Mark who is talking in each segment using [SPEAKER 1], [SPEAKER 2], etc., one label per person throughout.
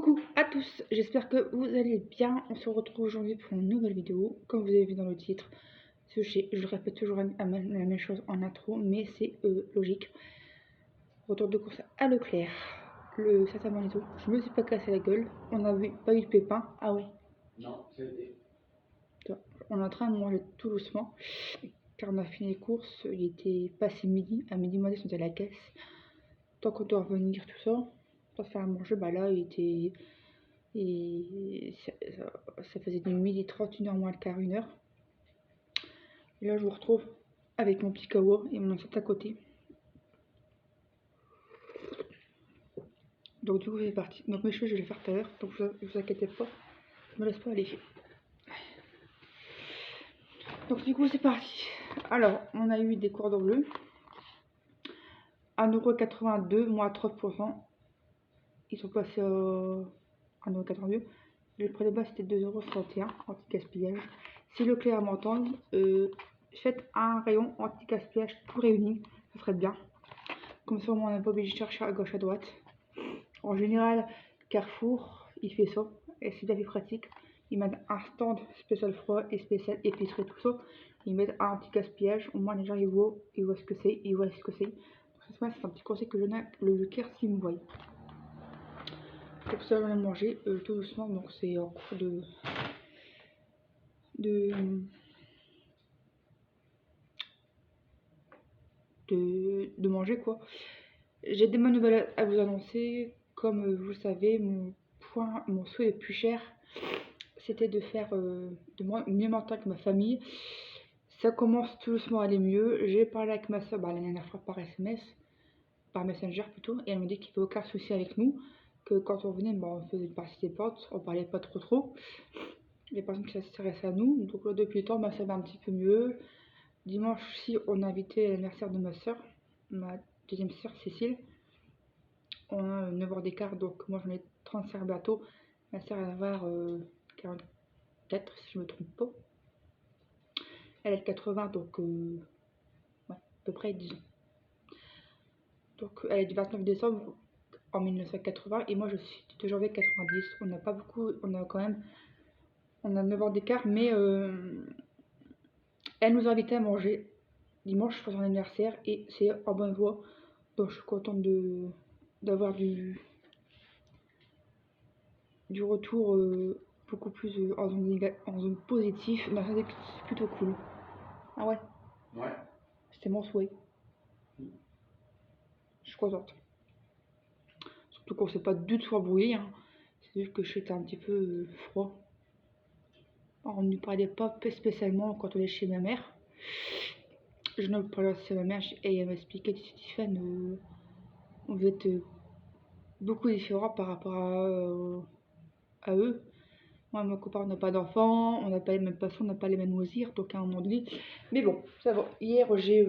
[SPEAKER 1] Coucou à tous, j'espère que vous allez bien. On se retrouve aujourd'hui pour une nouvelle vidéo. Comme vous avez vu dans le titre, je répète toujours la même chose en intro, mais c'est logique. Retour de course à Leclerc, le Santa Manito. Je me suis pas cassé la gueule, on n'a pas eu de pépin. Ah ouais.
[SPEAKER 2] Non, c'était.
[SPEAKER 1] On est en train de manger tout doucement, car on a fini les courses, il était passé midi, à midi moins 10 on était à la caisse. Tant qu'on doit revenir, tout ça, pour faire à manger, bah là il était... Et ça faisait de 12h30, 1h moins le quart, 1h. Et là je vous retrouve avec mon petit kawa et mon assiette à côté. Donc du coup c'est parti. Donc mes cheveux je vais les faire tout à l'heure, donc vous inquiétez pas, je me laisse pas aller. Donc du coup c'est parti. Alors on a eu des cordons bleus. 1,82€, moins 30%. Ils sont passés à 1,82€. Le prix de base c'était 2,61€ anti-gaspillage. Si Leclerc m'entend, faites un rayon anti-gaspillage tout réuni, ça serait bien. Comme ça, on n'est pas obligé de chercher à gauche à droite. En général, Carrefour, il fait ça, et c'est bien plus pratique. Ils mettent un stand spécial froid et spécial épicerie, tout ça. Ils mettent un anti-gaspillage, au moins les gens ils voient ce que c'est, ils voient ce que c'est. C'est un petit conseil que je donne à le Leclerc s'il me voit. Pour ça, on a mangé tout doucement, donc c'est en cours de manger quoi. J'ai des bonnes nouvelles à vous annoncer. Comme vous le savez, mon souhait le plus cher, c'était de faire mieux m'entendre avec ma famille. Ça commence tout doucement à aller mieux. J'ai parlé avec ma soeur la dernière fois par SMS, par Messenger plutôt, et elle m'a dit qu'il n'y avait aucun souci avec nous, que quand on venait, on faisait partie des potes, on parlait pas trop. Les personnes qui s'intéressaient à nous, donc là, depuis le temps, ça va un petit peu mieux. Dimanche aussi, on a invité l'anniversaire de ma soeur, ma deuxième soeur Cécile. On a 9 heures d'écart, donc moi j'en ai 35 bientôt. Ma soeur elle va avoir 44 si je me trompe pas. Elle est de 80, donc ouais, à peu près 10 ans. Donc elle est du 29 décembre en 1980 et moi je suis de janvier 90. On n'a pas beaucoup, on a 9 ans d'écart, mais elle nous a invités à manger dimanche pour son anniversaire et c'est en bonne voie. Donc je suis contente d'avoir du retour beaucoup plus en zone positive. Mais ça c'est plutôt cool. Ah ouais.
[SPEAKER 2] Ouais.
[SPEAKER 1] C'était mon souhait. Je suis contente. Surtout qu'on s'est pas du tout embrouillé. Hein. C'est juste que j'étais un petit peu froid. Alors, on ne parlait pas spécialement quand on est chez ma mère. Je ne parlais pas à ma mère et elle m'a expliqué que Stéphane, vous êtes beaucoup différents par rapport à eux. Moi et mon copain, on n'a pas d'enfants, on n'a pas les mêmes passions, on n'a pas les mêmes loisirs, donc à un moment donné. Mais bon, ça va. Hier, j'ai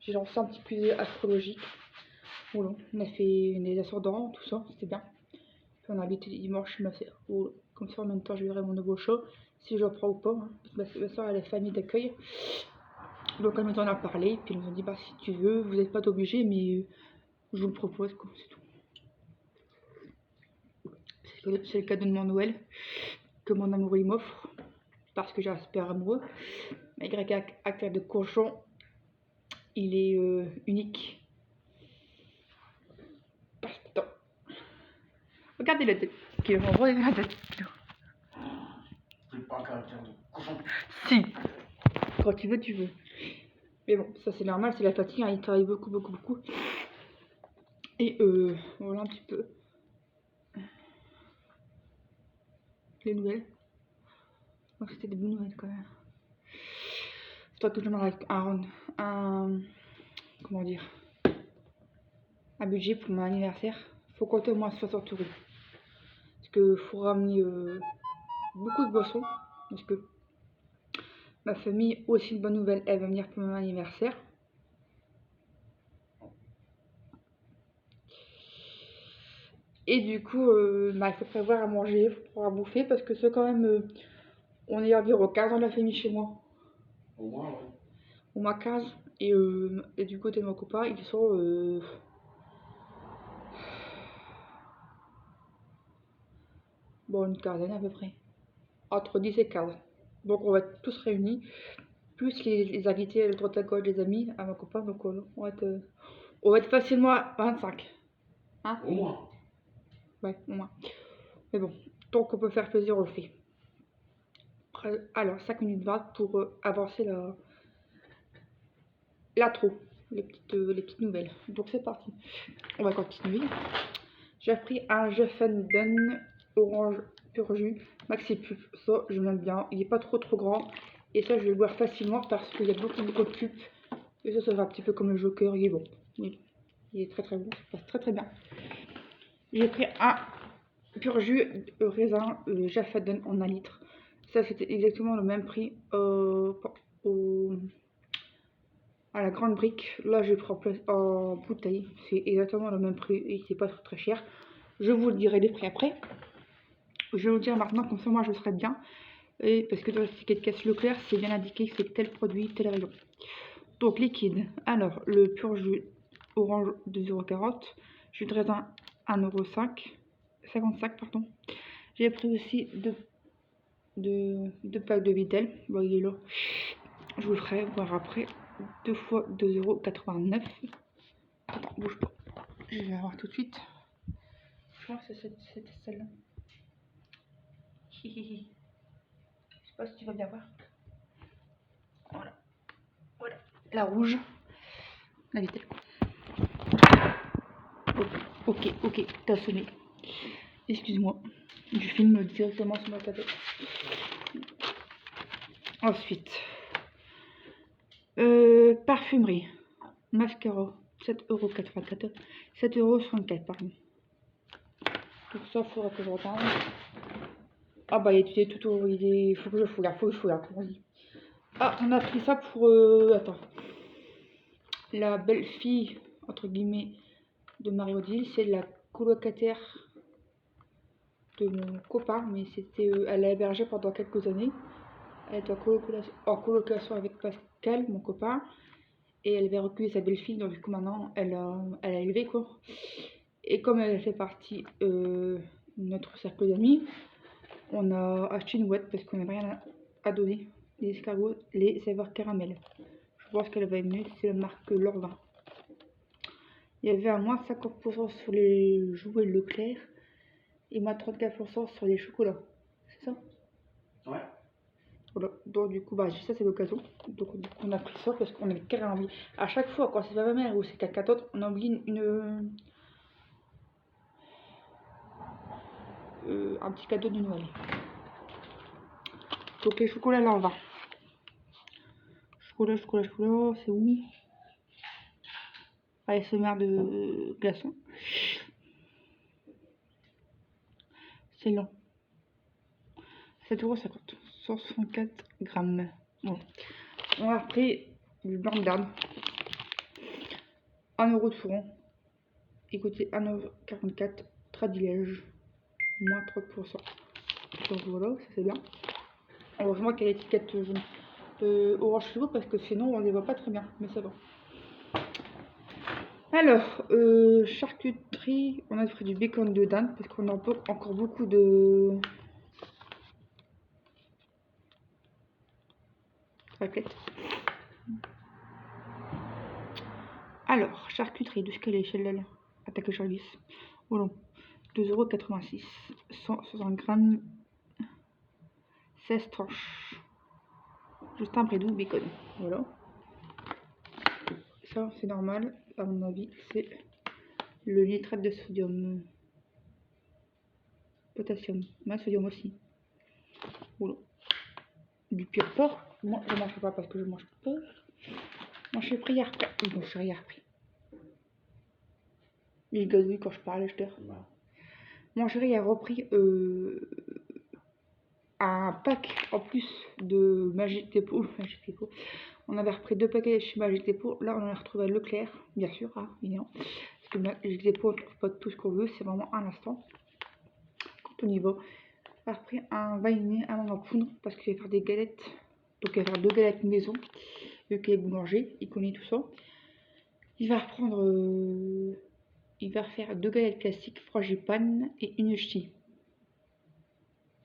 [SPEAKER 1] lancé un petit quiz astrologique. Voilà, on a fait des ascendants, tout ça, c'était bien. Puis on a habité dimanche chez ma soeur. Comme ça, en même temps, je verrai mon nouveau show, si je reprends ou pas. Hein. Ma soeur, elle a la famille d'accueil. Donc, elle nous en a parlé, puis elle nous a dit, bah, si tu veux, vous n'êtes pas obligé, mais je vous le propose, quoi, c'est tout. C'est le cadeau de mon Noël que mon amoureux il m'offre parce que j'ai un super amoureux. Malgré caractère de cochon, il est unique. Attends. Regardez la tête qu'il m'envoie. Regardez la tête.
[SPEAKER 2] C'est pas un caractère de cochon.
[SPEAKER 1] Si. Quand tu veux, tu veux. Mais bon, ça c'est normal, c'est la fatigue. Hein, il travaille beaucoup. Et voilà un petit peu les nouvelles. Donc c'était des bonnes nouvelles quand même. Faudrait que je demande comment dire, un budget pour mon anniversaire. Faut compter au moins 60 €. Parce que faut ramener beaucoup de boissons. Parce que ma famille, aussi une bonne nouvelle, elle va venir pour mon anniversaire. Et du coup, il faut prévoir à manger, il faut pouvoir bouffer. Parce que c'est quand même, on est environ 15 ans de la famille chez moi.
[SPEAKER 2] Au moins, ouais.
[SPEAKER 1] Au moins 15. Et du côté de mon copain, ils sont bon, une quinzaine à peu près. Entre 10 et 15. Donc on va être tous réunis. Plus les invités de droite à gauche, les amis, à mon copain. Donc on va être facilement à 25. Hein?
[SPEAKER 2] Au moins.
[SPEAKER 1] Ouais, au moins. Mais bon, tant qu'on peut faire plaisir, on le fait. Alors, 5 minutes 20 pour avancer l'intro, les petites nouvelles. Donc c'est parti. On va continuer. J'ai pris un Jeffenden orange pur jus maxi pulp. Ça, je l'aime bien. Il n'est pas trop grand. Et ça, je vais le boire facilement parce qu'il y a beaucoup de pulp. Et ça va un petit peu comme le Joker. Il est bon. Oui. Il est très bon. Ça passe très bien. J'ai pris un pur jus raisin Jeffenden en 1 litre. Ça, c'était exactement le même prix à la grande brique. Là, je prends en bouteille. C'est exactement le même prix et c'est pas très cher. Je vous le dirai les prix après. Je vais vous le dire maintenant, comme ça, moi, je serai bien. Et parce que dans le ticket de caisse Leclerc, c'est bien indiqué que c'est tel produit, tel rayon. Donc, liquide. Alors, le pur jus orange 2,40 €. Jus de raisin 1,55 €. J'ai pris aussi deux packs de Vitel. Bon, il est là. Je vous le ferai voir après. 2 fois 2,89 €. Attends, bouge pas. Je vais voir tout de suite. Je pense que c'était celle-là. Je sais pas si tu vas bien voir. Voilà. Voilà. La rouge. La Vitel. Ok, t'as sonné. Excuse-moi. Je filme directement sur ma tablette. Ensuite. Parfumerie. Mascara. 7,84 €. 7,64 €, pardon. Donc ça, faudra que je regarde. Ah bah il est tout au... Il faut que je fouille, comme on dit. Ah, on a pris ça pour... attends. La belle-fille, entre guillemets, de Marie-Odile, c'est la colocataire de mon copain, mais c'était... elle l'a hébergée pendant quelques années. Elle était en colocation avec Pascal, mon copain, et elle avait recueilli sa belle-fille, donc du coup maintenant, elle a élevé, quoi. Et comme elle fait partie de notre cercle d'amis, on a acheté une boîte parce qu'on n'avait rien à donner. Les escargots, les saveurs caramel. Je pense qu'elle va aimer, c'est la marque Lorvin. Il y avait à moins 50% sur les jouets Leclerc et moins 34% sur les chocolats. C'est ça?
[SPEAKER 2] Ouais.
[SPEAKER 1] Voilà. Donc du coup, bah, ça c'est l'occasion. Donc on a pris ça parce qu'on avait carrément envie. À chaque fois, quand c'est pas ma mère ou c'est quelqu'un d'autre, on a oublié un petit cadeau de Noël. Donc les chocolats Lorvin. Chocolat, c'est où? ASMR de glaçons. C'est lent. 7,50 €. 164 grammes. Bon. On a repris du blanc d'âne. 1 € de fourron. Écoutez, 1,44 € Tradilège. Moins 30%. Donc voilà, ça c'est bien. Heureusement qu'il y a l'étiquette orange fluo parce que sinon on ne les voit pas très bien. Mais ça va. Alors, charcuterie, on a pris du bacon de dinde parce qu'on a encore beaucoup de raclette. Alors, charcuterie, de ce qu'elle est celle-là, attaque au service. Voilà, 2,86 €, 160 grammes, 16 tranches. Juste un brédou bacon. Voilà. Ça, c'est normal, à mon avis, c'est le nitrate de sodium. Potassium, mais sodium aussi. Voilà. Du pur porc. Moi, je ne mange pas parce que je mange pas. Moi, je suis pris hier. Bon, je suis hier pris. Il gazouille quand je parle, je te dis. Mon chéri a repris un pack en plus de Magic Depot. On avait repris 2 paquets chez Magic Depot. Là, on en a retrouvé à Leclerc, bien sûr, hein, évidemment. Parce que Magic Depot, on ne trouve pas tout ce qu'on veut, c'est vraiment un instant. Quand on y va. On a repris un vanillé, un en poudre, parce qu'il va faire des galettes. Donc, il va faire 2 galettes maison. Vu qu'il est boulanger, il connaît tout ça. Il va reprendre. Il va faire 2 galettes classiques, frangipane et une ch'ti.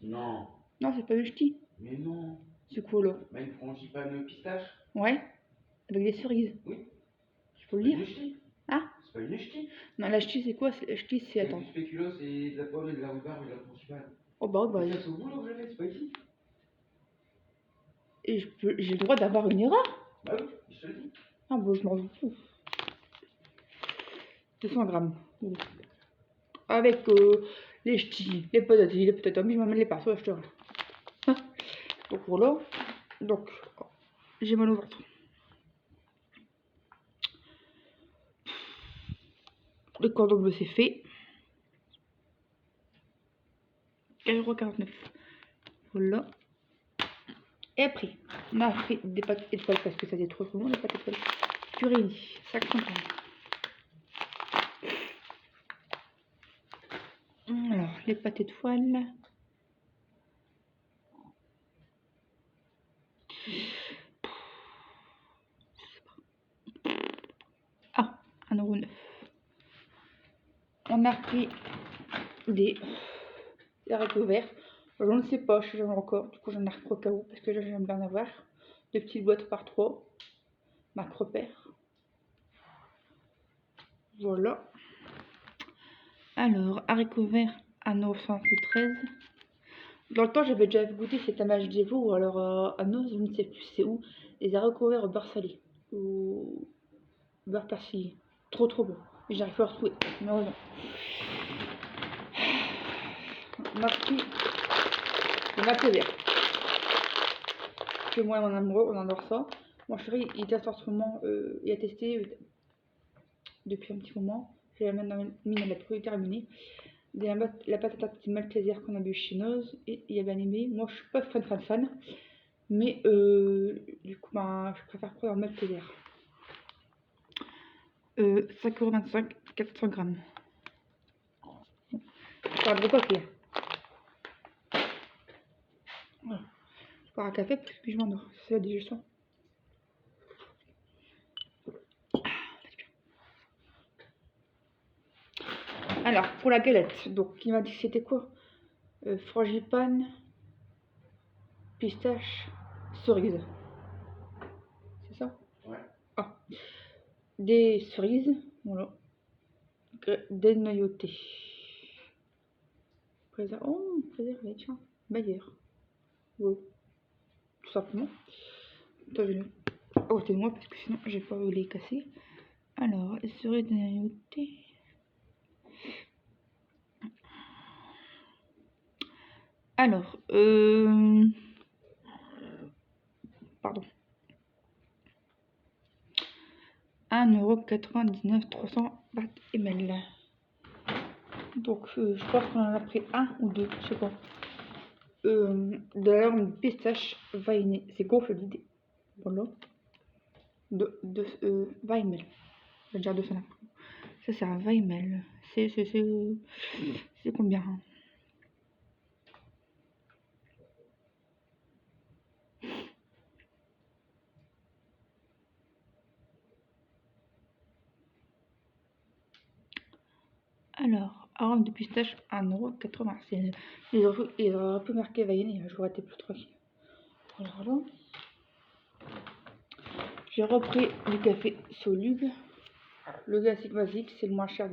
[SPEAKER 2] Non.
[SPEAKER 1] Non, c'est pas le ch'ti.
[SPEAKER 2] Mais non.
[SPEAKER 1] C'est quoi là?
[SPEAKER 2] Bah, une frangipane pistache.
[SPEAKER 1] Ouais, avec des cerises.
[SPEAKER 2] Oui.
[SPEAKER 1] Je peux le
[SPEAKER 2] C'est pas
[SPEAKER 1] lire?
[SPEAKER 2] une ch'ti.
[SPEAKER 1] Ah?
[SPEAKER 2] C'est pas une ch'ti.
[SPEAKER 1] Non, la ch'ti c'est quoi? La ch'ti c'est.
[SPEAKER 2] C'est
[SPEAKER 1] Attends.
[SPEAKER 2] du spéculoos et de la pomme et de la rhubarbe et de la frangipane.
[SPEAKER 1] Oh bah,
[SPEAKER 2] Mais ça, c'est au bout là où j'avais, c'est pas ici.
[SPEAKER 1] et j'ai le droit d'avoir une erreur?
[SPEAKER 2] Bah oui, je te le dis.
[SPEAKER 1] Ah bah, je m'en fous. 200 grammes. Avec les ch'tis, les patates, mais je m'amène les pinceaux, je te rends. Donc voilà. Donc, j'ai mal au ventre. Le cordon bleu c'est fait. 4,49 €. Voilà. Et après, on a fait des pâtes étoiles parce que ça c'est trop long les pâtes étoiles. Purée, 500 grammes. Alors, les pâtes étoiles. Ah, 1,9 €. On a pris des haricots verts. Je ne sais pas, je j'en ai encore. Du coup, j'en ai repris au cas où parce que j'aime bien en avoir. Deux petites boîtes par 3. Marque repère. Voilà. Alors, haricots verts à 913. Dans le temps, j'avais déjà goûté cet amage d'Evo ou alors à Noz, je ne sais plus c'est où. Les haricots verts au beurre salé ou beurre persillé. Trop bon. Mais j'arrive pas à retrouver. Mais non. On a pris le maple vert. Que moi et mon amoureux, on adore ça. Mon chéri, il teste en ce moment, il a testé depuis un petit moment. Je l'ai même mis dans la produit terminée. La patate à petite maltesière qu'on a bu chez Noz et il a bien aimé. Moi, je suis pas fan. Mais du coup, ben, je préfère prendre en maltesière. 5,25 €, 400 grammes. Je parle de papier. Voilà. Je bois un café parce que je m'endors. C'est la digestion. Alors, pour la galette, donc il m'a dit que c'était quoi? Frangipane, pistache, cerise. C'est ça?
[SPEAKER 2] Ouais.
[SPEAKER 1] Ah. Des cerises, voilà. Dénoyautées. Oh, préservé, tiens. Meilleur. Wow. Tout simplement. Attends, je vais oh, c'est moi parce que sinon j'ai pas les casser. Alors, cerises dénoyautées. Alors, pardon. 1,99 €, 320 ml. Donc, je pense qu'on en a pris un ou deux, je sais pas. De la langue de pistache vanillée. C'est gonfle l'idée. Voilà. De 20 ml. Je vais dire 200. Ça, c'est un 20 ml. C'est combien? Alors, arôme de pistache, 1,96 €. Ils auraient un peu marqué vanille, j'aurais été plus tranquille. Voilà. J'ai repris du café soluble. Le classique basique, c'est le moins cher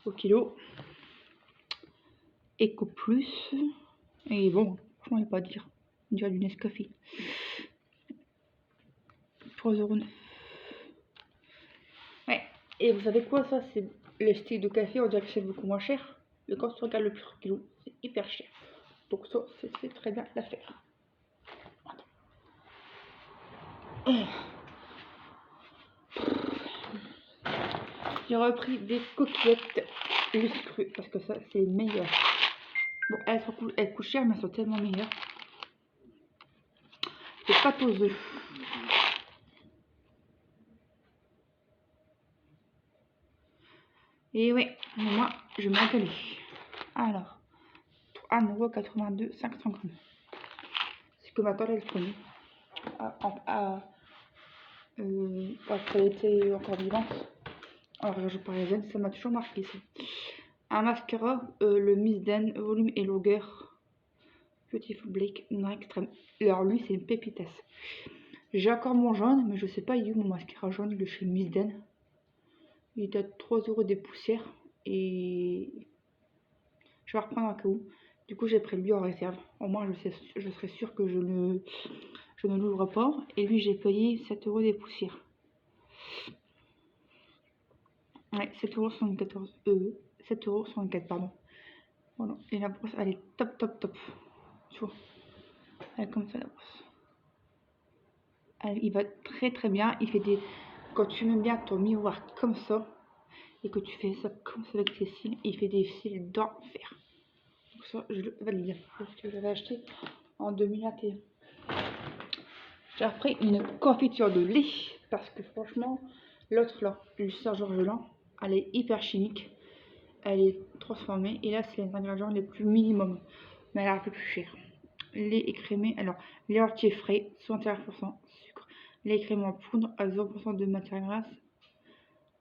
[SPEAKER 1] au kilo. Eco Plus. Et bon, franchement, il n'y a pas à dire. On dirait du Nescafé. 3,09 €. Ouais. Et vous savez quoi, ça, c'est les sticks de café, on dirait que c'est beaucoup moins cher. Mais quand tu regardes le prix au kilo, c'est hyper cher. Donc ça, c'est très bien l'affaire. J'ai repris des coquillettes juste crues parce que ça, c'est meilleur. Bon, elles coûtent cher, mais elles sont tellement meilleures. Des pâtes aux œufs. Et ouais, moi, je m'en calais. Alors, 1,82 €, 500 grammes. C'est que ma tante, elle prenait. Quand elle était encore vivante. En région parisienne, ça m'a toujours marqué ça. Un mascara, le Miss Den, volume et longueur. Beautiful Blake Noir Extrême. Alors lui, c'est une pépitasse. J'ai encore mon jaune, mais je sais pas, il est où mon mascara jaune de chez Miss Den. Il est à 3 € des poussières. Et je vais reprendre un cas où. Du coup, j'ai pris lui en réserve. Au moins, je serai sûre que je ne l'ouvre pas. Et lui, j'ai payé 7 € des poussières. Ouais, 7,74 €. 7,64 €, pardon. Voilà. Et la brosse, elle est top, top, top. Tu vois. Elle est comme ça, la brosse. Il va très, très bien. Il fait des... Quand tu mets bien ton miroir comme ça, et que tu fais ça comme ça avec tes cils, il fait des cils d'enfer. Donc ça, je le valide. Parce que je l'avais acheté en 2021. J'ai pris une confiture de lait. Parce que franchement, l'autre là, le Saint-Georges-Lan, elle est hyper chimique. Elle est transformée. Et là, c'est les ingrédients les plus minimum. Mais elle est un peu plus chère. Lait écrémé. Alors, lait entier frais, 61% sucre. Lait écrémé en poudre à 0% de matière grasse,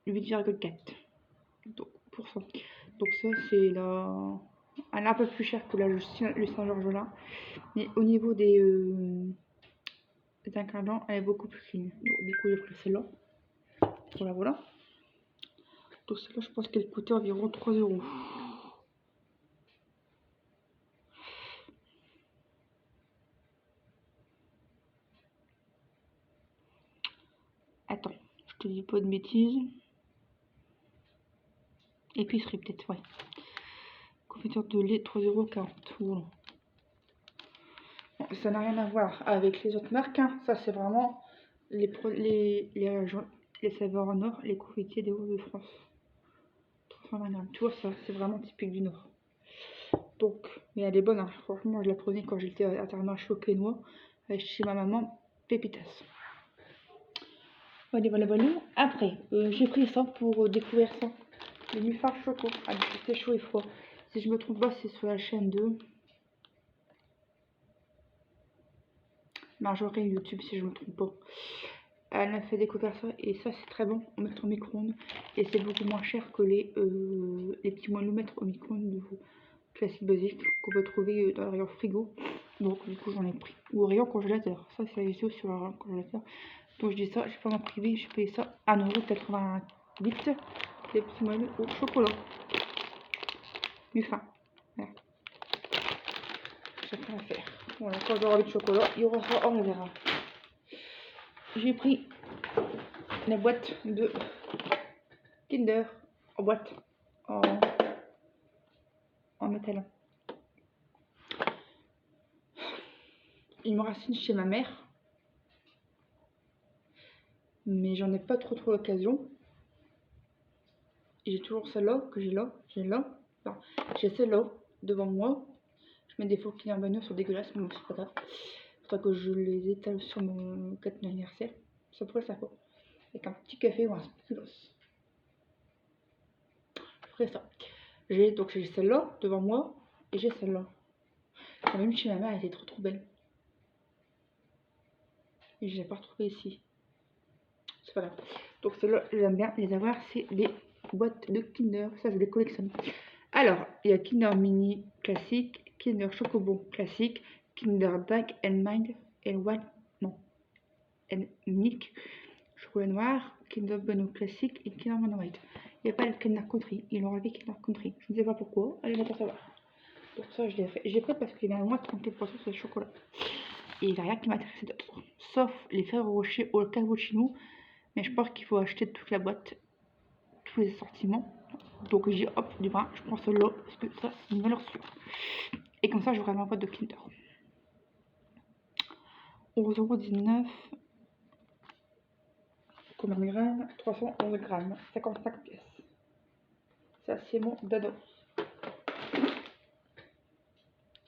[SPEAKER 1] 8,4%. Donc ça, c'est la... Elle est un peu plus chère que le Saint-Georges-Lan. Mais au niveau des ingrédients, elle est beaucoup plus fine. Donc, du coup, j'ai pris celle-là. Voilà. Donc celle-là, je pense qu'elle coûtait environ 3 €. Attends, je te dis pas de bêtises. Épicerie peut-être, ouais. Confiture de lait, 3,40 €. Voilà. Bon, ça n'a rien à voir avec les autres marques. Hein. Ça, c'est vraiment les saveurs en or, les confitiers des Hauts-de-France. 320 grammes. Tu vois, ça, c'est vraiment typique du Nord. Donc, mais elle est bonne. Hein. Franchement, je la prenais quand j'étais à Intermarché au Quénois, chez ma maman, pépitas. Voilà. Après, j'ai pris ça pour découvrir ça. Le Nuffar Choco. Ah, c'est chaud et froid. Si je me trompe pas, c'est sur la chaîne de Marjorie YouTube, si je me trompe pas. Elle m'a fait découvrir ça et ça c'est très bon à mettre au micro-ondes et c'est beaucoup moins cher que les petits moelleux mettre au micro-ondes classique basique qu'on peut trouver dans le rayon frigo. Donc du coup j'en ai pris. Ou au rayon congélateur. Ça c'est ici sur le rayon congélateur. Donc je dis ça, j'ai pas m'en privé, j'ai payé ça 1,88 €. Les petits moelleux au chocolat. Du fin. Voilà. J'ai rien à faire. Voilà, quand j'aurai envie de chocolat, il y aura ça, on le verra. J'ai pris la boîte de Kinder en boîte en métal. Il me racine chez ma mère, mais j'en ai pas trop l'occasion. J'ai toujours celle-là que j'ai là, enfin, j'ai celle-là devant moi. Je mets des faux Kinder Bueno sur dégueulasse, mais c'est pas grave. Faudra que je les étale sur mon 4e anniversaire. Ça pourrait ça avec un petit café ou un spéculoos. Je ferai ça. J'ai celle-là devant moi et j'ai celle-là. Quand même chez ma mère, elle était trop belle. Et je l'ai pas retrouvée ici. C'est pas grave. Donc celle-là, j'aime bien les avoir. C'est des boîtes de Kinder. Ça, je les collectionne. Alors, il y a Kinder Mini classique, Kinder Chocobon classique, Kinder Dag and Mind and White, non, and Milk, chocolat noir, Kinder Bueno classique et Kinder Bueno White. Il n'y a pas le Kinder Country. Ils l'ont enlevé Kinder Country. Je ne sais pas pourquoi. Allez, va pas savoir. Donc ça, je l'ai fait. J'ai pris parce qu'il y avait moins de 34% sur le chocolat. Et il n'y a rien qui m'intéressait d'autre. Sauf les Ferrero Rocher au cappuccino. Mais je pense qu'il faut acheter toute la boîte, tous les assortiments. Donc je dis hop, du bras, je prends celle-là parce que ça, c'est une valeur sûre. Et comme ça, j'aurai ma boîte de Kinder. 11,19 €. Combien de grammes? 311 grammes, 55 pièces. Ça, c'est mon dado.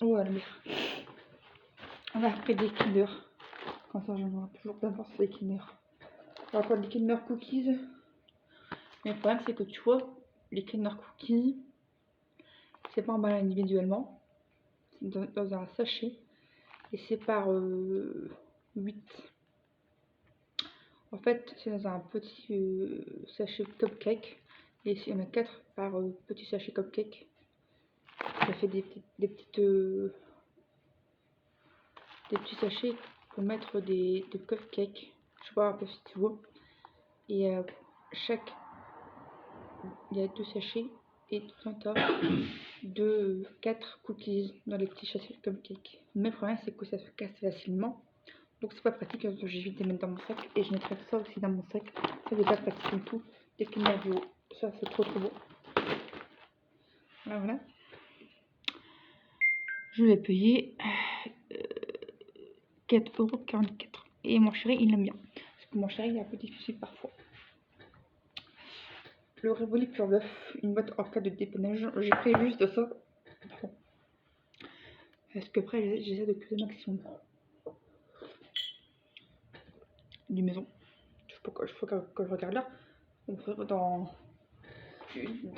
[SPEAKER 1] Voilà. On va après des Kinder. Comme ça, j'en aurai toujours plein pour ces Kinder. On va prendre des Kinder Cookies. Mais le problème, c'est que tu vois, les Kinder Cookies, c'est pas emballé individuellement. C'est dans un sachet. Et c'est par 8. En fait, c'est dans un petit sachet cupcake. Et il y en a 4 par petit sachet cupcake. Ça fait des petites des petits sachets pour mettre des cupcakes. Je sais pas un peu si tu vois. Et chaque, il y a 2 sachets et tout un tas de 4 cookies dans les petits sachets de cupcakes. Mais le problème c'est que ça se casse facilement. Donc c'est pas pratique, j'évite de les mettre dans mon sac. Et je mettrai ça aussi dans mon sac. Ça c'est pas pratique du tout. Des Kinder. Ça c'est trop beau. Voilà. Je vais payer 4,44 €. Et mon chéri il aime bien. Parce que mon chéri il est un peu difficile parfois. Le Rivoli Pure Bluff, une boîte en cas de dépannage. J'ai pris juste ça. Parce que après j'essaie de cuisiner au maximum. Du maison. Il faut que je regarde là. On fait dans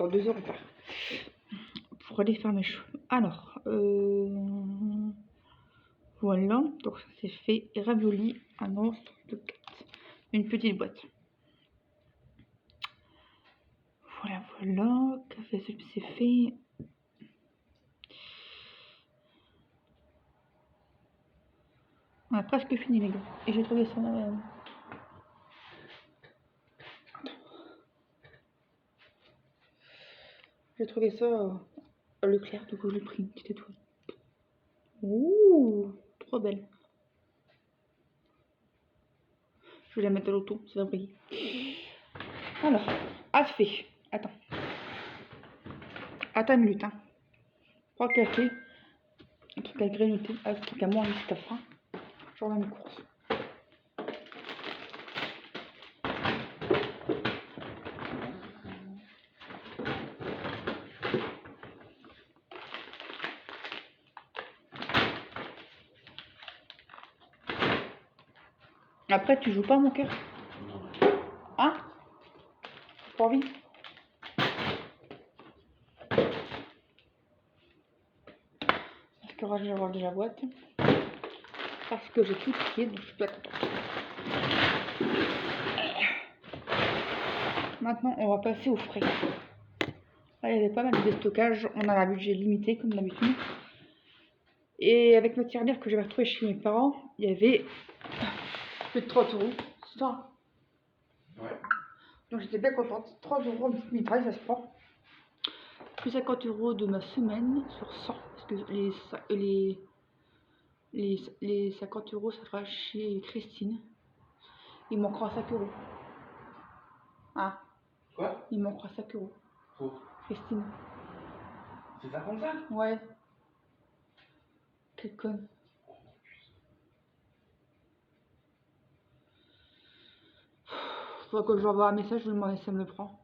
[SPEAKER 1] 2 heures on part. Pour aller faire mes cheveux. Alors, voilà. Donc ça c'est fait. Et ravioli annonce de 4. Une petite boîte. Voilà, voilà. Café c'est fait. On a presque fini les gars. Et j'ai trouvé ça. J'ai trouvé ça à Leclerc, du coup j'ai pris une petite étoile. Ouh, trop belle. Je vais la mettre à l'auto, ça va briller. Alors, fait. Attends. Attends une minute, hein. 3 cafés, un truc à grignoter, un truc à manger si t'as faim. Genre une course. Après, tu joues pas mon cœur? Hein? Pas envie? Parce que je vais ranger la boîte. Parce que j'ai tout skié, donc je suis pas contente. Maintenant, on va passer au frais. Là, il y avait pas mal de stockage. On a un budget limité, comme d'habitude. Et avec notre tirelire que j'avais retrouvé chez mes parents, il y avait plus de 30 €. C'est ça?
[SPEAKER 2] Ouais.
[SPEAKER 1] Donc j'étais bien contente. 30 € en petite mitraille, ça se prend. Plus 50 € de ma semaine sur 100. Parce que les 50 € ça sera chez Christine. Il manquera 5 €. Ah,
[SPEAKER 2] Quoi?
[SPEAKER 1] il manquera 5 €.
[SPEAKER 2] Pour
[SPEAKER 1] Christine.
[SPEAKER 2] C'est ça comme ça?
[SPEAKER 1] Ouais. Quelle conne. Faudra que je lui envoie un message, je lui demande si elle me le prend.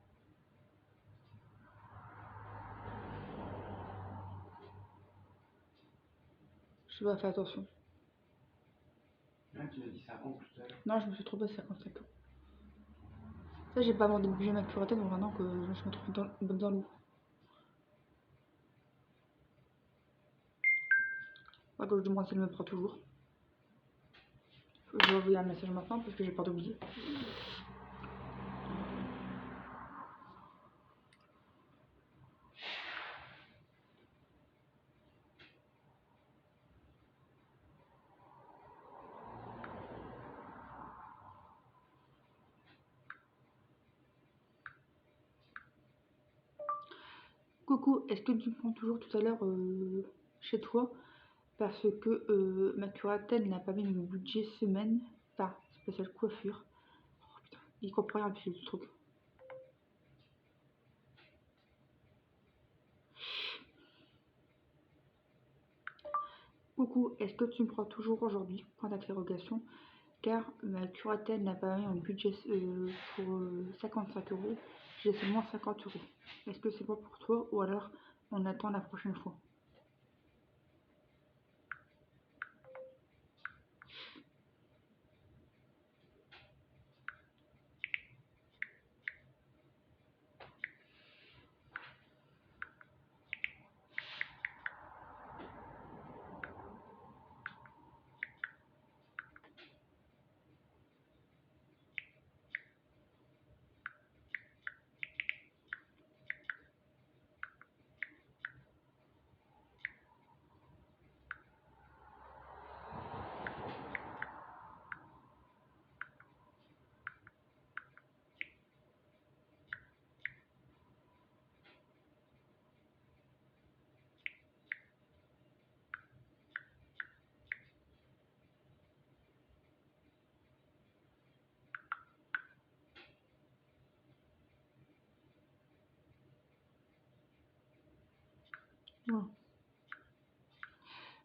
[SPEAKER 1] Je vais faire attention.
[SPEAKER 2] Ah, tu m'as dit 50 tout à l'heure.
[SPEAKER 1] Non, je me suis trompée, 55 €. Ça, j'ai pas demandé le budget ma curatelle, donc maintenant que je me trouve dans l'eau. Faudra que je demande si elle me prend toujours. Je vais envoyer un message maintenant parce que j'ai peur d'oublier. Coucou, est-ce que tu me prends toujours tout à l'heure chez toi parce que ma curatelle n'a pas mis mon budget semaine par spécial coiffure. Oh putain, il comprend rien depuis ce truc. Coucou, est-ce que tu me prends toujours aujourd'hui? Point d'interrogation. Car ma curatelle n'a pas mis mon budget pour 55 €. J'ai seulement 50 €. Est-ce que c'est bon pour toi ou alors on attend la prochaine fois? Voilà.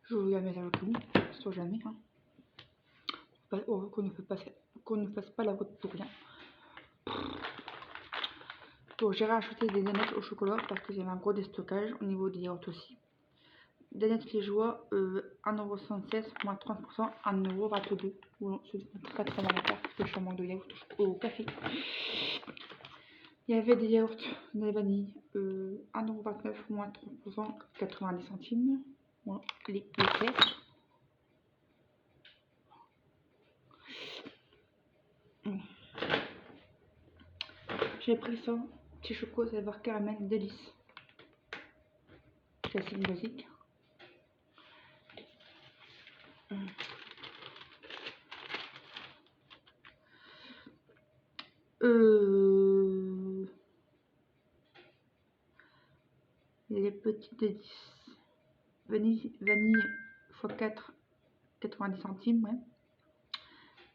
[SPEAKER 1] Je vous mets avec vous, soit jamais. Hein. Qu'on ne fasse pas la route pour rien. Donc j'ai racheté des danettes au chocolat parce que j'avais un gros déstockage au niveau des yaourts aussi. Danettes liégeois, 1,76€, moins 30%, 1,22€. Bon, c'est très très mal à faire parce que je suis en manque de yaourt au café. Il y avait des yaourts de vanille, 1,29€, moins 30%, 90 centimes. Voilà, les clairs. J'ai pris ça, petit choco, saveur caramel délice. Classique basique. Les petits délices. Vanille x4, 90 centimes, ouais.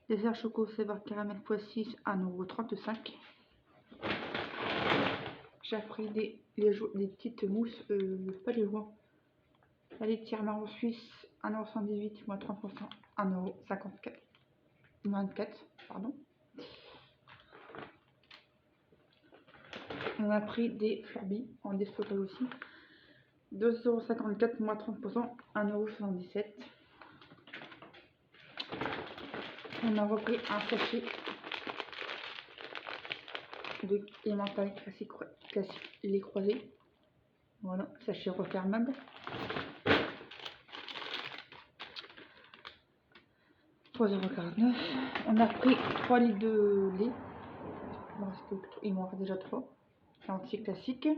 [SPEAKER 1] Dessert choco saveur caramel x6, 1,35€. J'ai pris des petites mousses, pas les joints. La laitière marron suisse, 1,78€, moins 30%, 1,54€. 24, pardon. On a pris des Furby en déstockage aussi. 2,54€, moins 30%, 1,77€. On a repris un sachet de Emmental classique les croisés. Voilà, sachet refermable. €3,49. On a pris 3 litres de lait. Il m'en reste déjà 3. Lentilles classiques.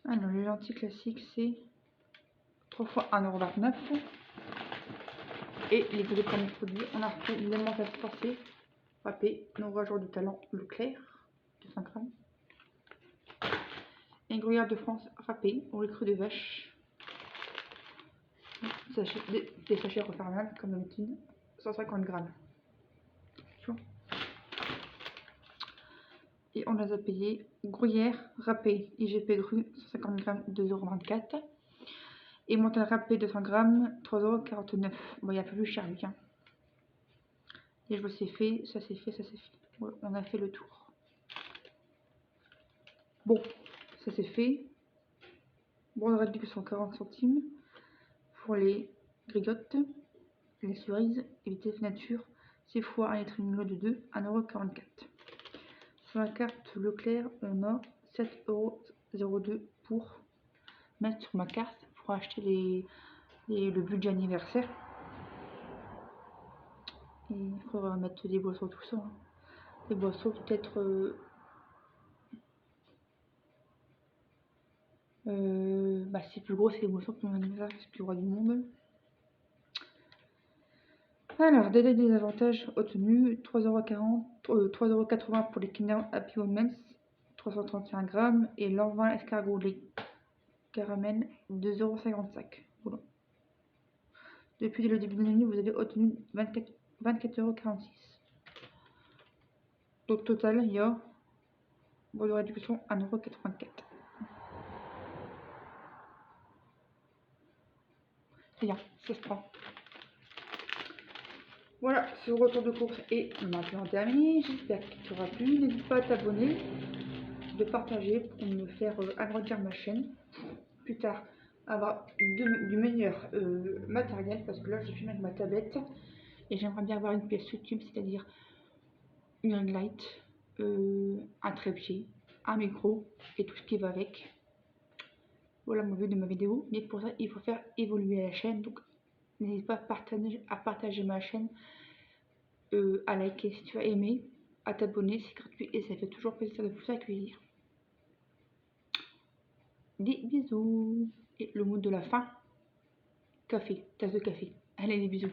[SPEAKER 1] Alors, les lentilles classiques, c'est 3 fois 1,29€. Et les deux premiers produits, on a pris l'alimentation forcée, râpé, nos rajoutons du talent Leclerc, de 5 grammes. Et gruyère de France râpé, au lait cru de vache. Des sachets refermables, comme d'habitude, 150 grammes. Et on les a payés. Gruyère râpé, IGP Dru, 150 grammes, 2,24€. Et montagne râpé, 200 grammes, 3,49€. Bon, il y a un peu plus cher, lui. Hein. Et je vois, c'est fait, ça c'est fait, ça c'est fait. Ouais, on a fait le tour. Bon, ça c'est fait. Bon, de réduction 40 centimes pour les grignottes, les cerises et les tests nature. 6 fois 1 litre de 2, 1,44€. Sur la carte Leclerc, on a 7,02€ pour mettre sur ma carte pour acheter le budget anniversaire. Et il faudra mettre des boissons, tout ça. Hein. Des boissons peut-être c'est plus gros, c'est les boissons pour mon anniversaire, c'est plus gros du monde. Alors, des avantages obtenus, 3,40€, 3,80€ pour les Kinder Happy Moments, 331 grammes, et l'envin escargot les caramel, 2,55€. Voilà. Depuis le début de l'année, vous avez obtenu 24,46€. Donc, total, il y a bon de réduction 1,84€. C'est bien, ça se prend. Voilà, ce retour de course est maintenant terminé. J'espère qu'il t'aura plu. N'hésite pas à t'abonner, de partager pour me faire agrandir ma chaîne. Plus tard, avoir du meilleur matériel parce que là, je filme avec ma tablette et j'aimerais bien avoir une pièce YouTube, c'est-à-dire une ring light, un trépied, un micro et tout ce qui va avec. Voilà mon but de ma vidéo. Mais pour ça, il faut faire évoluer la chaîne. Donc, n'hésite pas à partager ma chaîne, à liker si tu as aimé, à t'abonner, c'est gratuit et ça fait toujours plaisir de vous accueillir. Des bisous. Et le mot de la fin, café, tasse de café. Allez, des bisous.